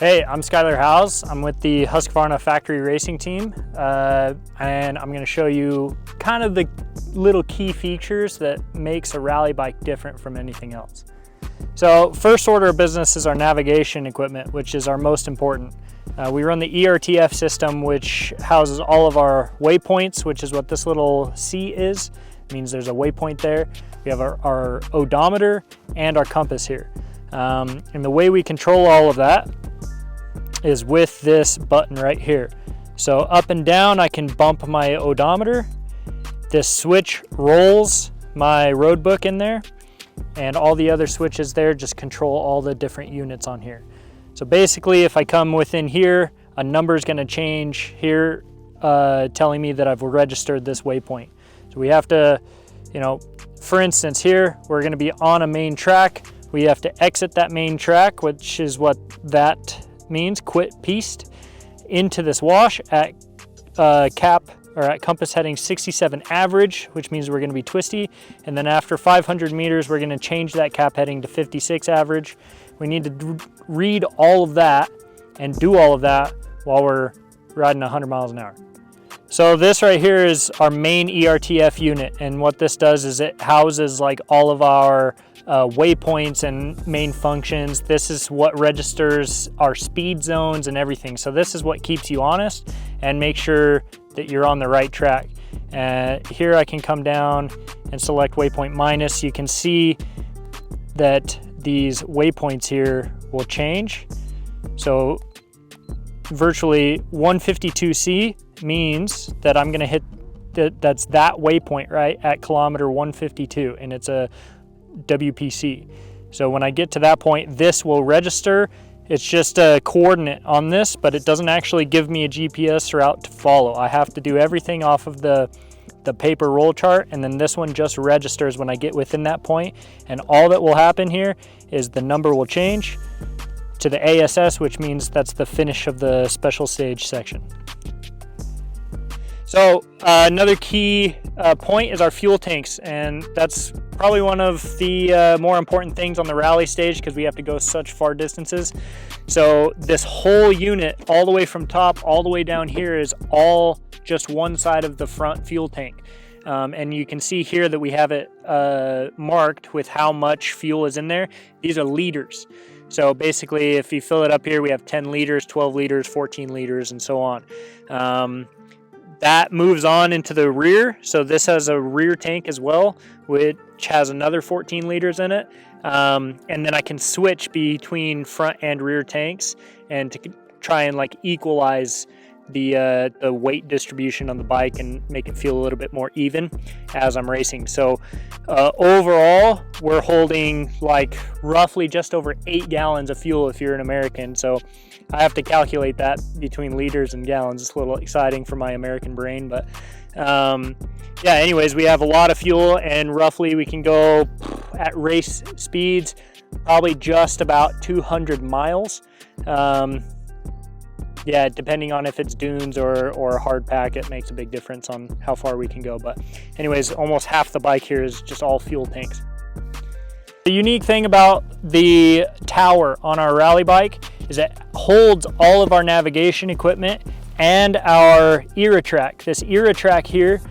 Hey, I'm Skyler Howes. I'm with the Husqvarna factory racing team, and I'm going to show you kind of the little key features that makes a rally bike different from anything else. So first order of business is our navigation equipment, which is our most important. We run the ERTF system, which houses all of our waypoints, which is what this little C is. It means there's a waypoint there. We have our odometer and our compass here. And the way we control all of that is with this button right here. So up and down, I can bump my odometer. This switch rolls my road book in there, and all the other switches there just control all the different units on here. So basically, if I come within here, a number is going to change here, telling me that I've registered this waypoint. So we have to, for instance here, we're going to be on a main track. We have to exit that main track, which is what that means, quit piste, into this wash at at compass heading 67 average, which means we're going to be twisty. And then after 500 meters, we're going to change that cap heading to 56 average. We need to read all of that and do all of that while we're riding 100 miles an hour. So this right here is our main ERTF unit, and what this does is it houses like all of our waypoints and main functions. This is what registers our speed zones and everything. So this is what keeps you honest and make sure that you're on the right track. Here I can come down and select waypoint minus. You can see that these waypoints here will change. So virtually 152C means that I'm going to hit that's that waypoint right at kilometer 152, and it's a WPC. So when I get to that point, this will register. It's just a coordinate on this, but it doesn't actually give me a GPS route to follow. I have to do everything off of the paper roll chart, and then this one just registers when I get within that point. And all that will happen here is the number will change to the ASS, which means that's the finish of the special stage section. So another key point is our fuel tanks, and that's probably one of the more important things on the rally stage because we have to go such far distances. So this whole unit, all the way from top all the way down here, is all just one side of the front fuel tank. And you can see here that we have it marked with how much fuel is in there. These are liters. So basically, if you fill it up here, we have 10 liters, 12 liters, 14 liters, and so on. That moves on into the rear. So this has a rear tank as well, which has another 14 liters in it. And then I can switch between front and rear tanks and to try and equalize the weight distribution on the bike and make it feel a little bit more even as I'm racing. So overall, we're holding roughly just over 8 gallons of fuel if you're an American. So I have to calculate that between liters and gallons. It's a little exciting for my American brain, but yeah, anyways, we have a lot of fuel, and roughly we can go at race speeds probably just about 200 miles. Yeah, depending on if it's dunes or hard pack, it makes a big difference on how far we can go. But anyways, almost half the bike here is just all fuel tanks. The unique thing about the tower on our rally bike is it holds all of our navigation equipment and our ERTrack. This ERTrack here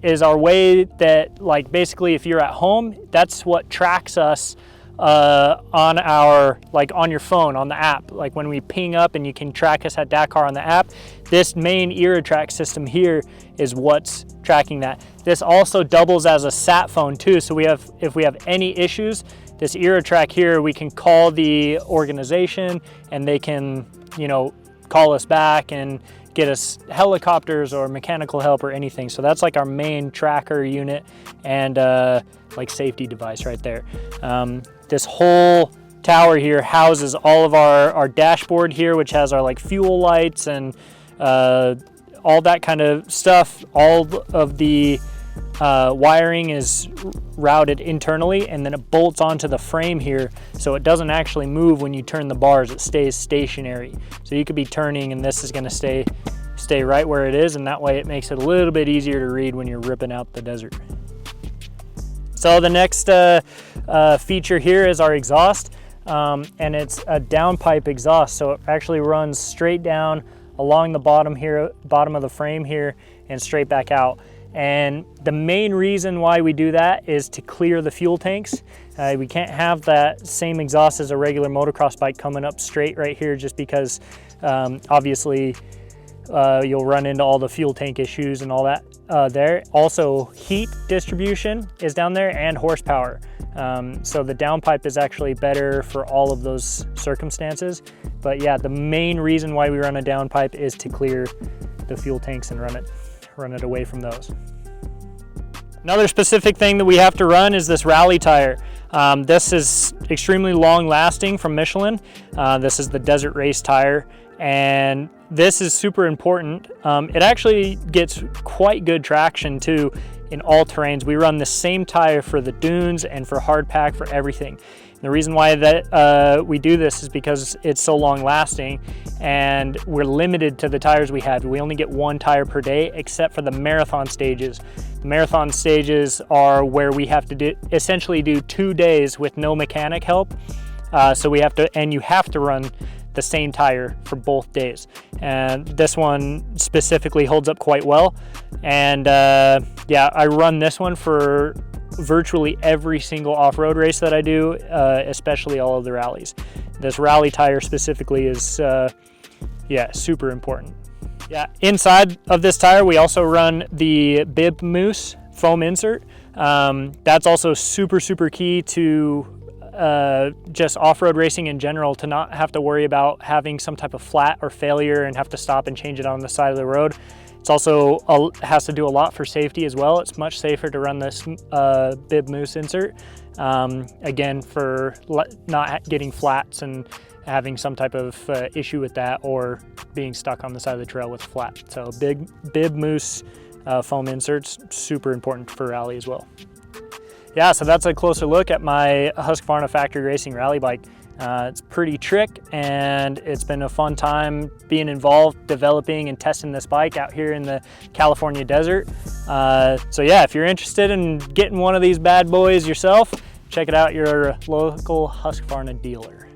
is our way that, basically if you're at home, that's what tracks us on our on your phone, on the app. When we ping up and you can track us at Dakar on the app, this main ERTrack system here is what's tracking that. This also doubles as a sat phone too, so if we have any issues, this ERTrack here, we can call the organization and they can call us back and get us helicopters or mechanical help or anything. So that's our main tracker unit and safety device right there. This whole tower here houses all of our dashboard here, which has our fuel lights and all that kind of stuff. All of the wiring is routed internally, and then it bolts onto the frame here, so it doesn't actually move when you turn the bars. It stays stationary. So you could be turning and this is going to stay right where it is, and that way it makes it a little bit easier to read when you're ripping out the desert. So the next feature here is our exhaust. and it's a downpipe exhaust, so it actually runs straight down along the bottom here, bottom of the frame here, and straight back out. And the main reason why we do that is to clear the fuel tanks. We can't have that same exhaust as a regular motocross bike coming up straight right here, just because obviously you'll run into all the fuel tank issues and all that there. Also, heat distribution is down there and horsepower. So the downpipe is actually better for all of those circumstances. But yeah, the main reason why we run a downpipe is to clear the fuel tanks and run it away from those. Another specific thing that we have to run is this rally tire. This is extremely long lasting from Michelin. This is the Desert Race tire, and this is super important. It actually gets quite good traction too in all terrains. We run the same tire for the dunes and for hard pack, for everything. And the reason why that we do this is because it's so long lasting, and we're limited to the tires we have. We only get one tire per day, except for the marathon stages. The marathon stages are where we have to essentially do 2 days with no mechanic help. So we have to, and you have to run the same tire for both days. And this one specifically holds up quite well. And yeah, I run this one for virtually every single off-road race that I do, especially all of the rallies. This rally tire specifically is yeah, super important. Yeah, inside of this tire we also run the bib mousse foam insert. That's also super key to just off-road racing in general, to not have to worry about having some type of flat or failure and have to stop and change it on the side of the road. It's also has to do a lot for safety as well. It's much safer to run this bib mousse insert, again, for not getting flats and having some type of issue with that, or being stuck on the side of the trail with flat. So bib mousse foam inserts, super important for rally as well. Yeah, so that's a closer look at my Husqvarna factory racing rally bike. It's pretty trick, and it's been a fun time being involved, developing and testing this bike out here in the California desert. So yeah, if you're interested in getting one of these bad boys yourself, check it out, your local Husqvarna dealer.